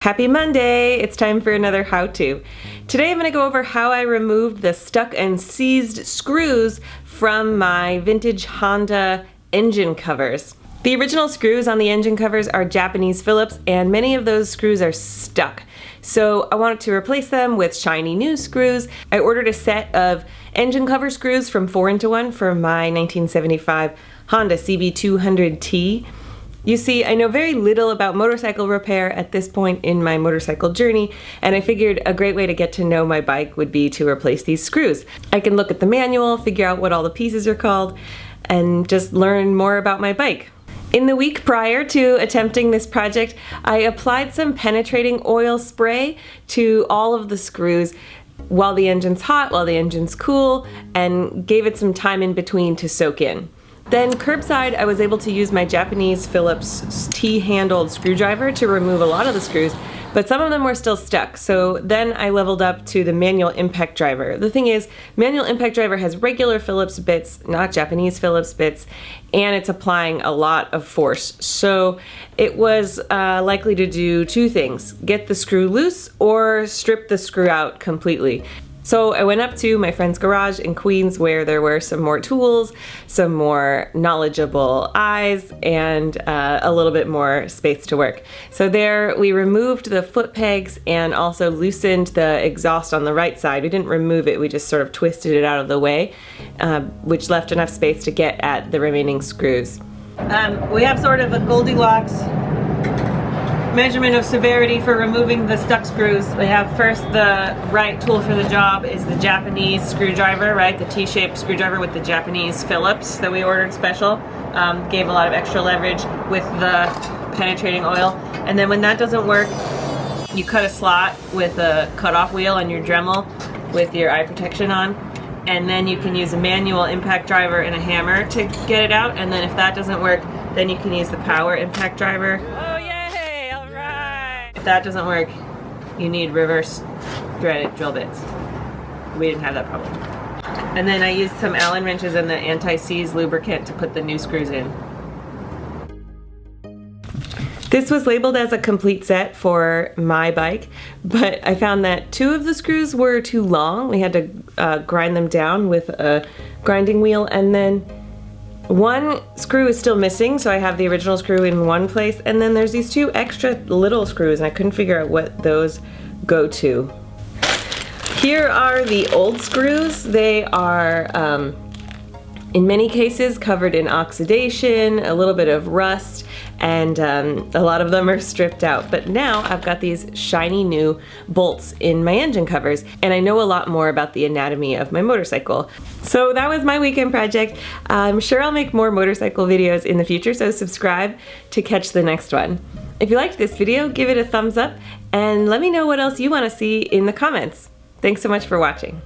Happy Monday! It's time for another how-to. Today I'm going to go over how I removed the stuck and seized screws from my vintage Honda engine covers. The original screws on the engine covers are Japanese Phillips, and many of those screws are stuck. So I wanted to replace them with shiny new screws. I ordered a set of engine cover screws from 4-in-1 for my 1975 Honda CB200T. You see, I know very little about motorcycle repair at this point in my motorcycle journey, and I figured a great way to get to know my bike would be to replace these screws. I can look at the manual, figure out what all the pieces are called, and just learn more about my bike. In the week prior to attempting this project, I applied some penetrating oil spray to all of the screws while the engine's hot, while the engine's cool, and gave it some time in between to soak in. Then curbside, I was able to use my Japanese Phillips T-handled screwdriver to remove a lot of the screws, but some of them were still stuck. So then I leveled up to the manual impact driver. The thing is, manual impact driver has regular Phillips bits, not Japanese Phillips bits, and it's applying a lot of force. So it was likely to do two things: get the screw loose or strip the screw out completely. So I went up to my friend's garage in Queens where there were some more tools, some more knowledgeable eyes, and a little bit more space to work. So there we removed the foot pegs and also loosened the exhaust on the right side. We didn't remove it, we just sort of twisted it out of the way, which left enough space to get at the remaining screws. We have sort of a Goldilocks measurement of severity for removing the stuck screws. We have first, the right tool for the job is the Japanese screwdriver, right? The T-shaped screwdriver with the Japanese Phillips that we ordered special. Gave a lot of extra leverage with the penetrating oil. And then when that doesn't work, you cut a slot with a cutoff wheel on your Dremel with your eye protection on. And then you can use a manual impact driver and a hammer to get it out. And then if that doesn't work, then you can use the power impact driver. If that doesn't work, you need reverse threaded drill bits. We didn't have that problem. And then I used some Allen wrenches and the anti-seize lubricant to put the new screws in. This was labeled as a complete set for my bike, but I found that two of the screws were too long. We had to grind them down with a grinding wheel, and then one screw is still missing, so I have the original screw in one place, and then there's these two extra little screws, and I couldn't figure out what those go to. Here are the old screws. They are, in many cases, covered in oxidation, a little bit of rust, and a lot of them are stripped out. But now I've got these shiny new bolts in my engine covers, and I know a lot more about the anatomy of my motorcycle. So that was my weekend project. I'm sure I'll make more motorcycle videos in the future, so subscribe to catch the next one. If you liked this video, give it a thumbs up, and let me know what else you want to see in the comments. Thanks so much for watching.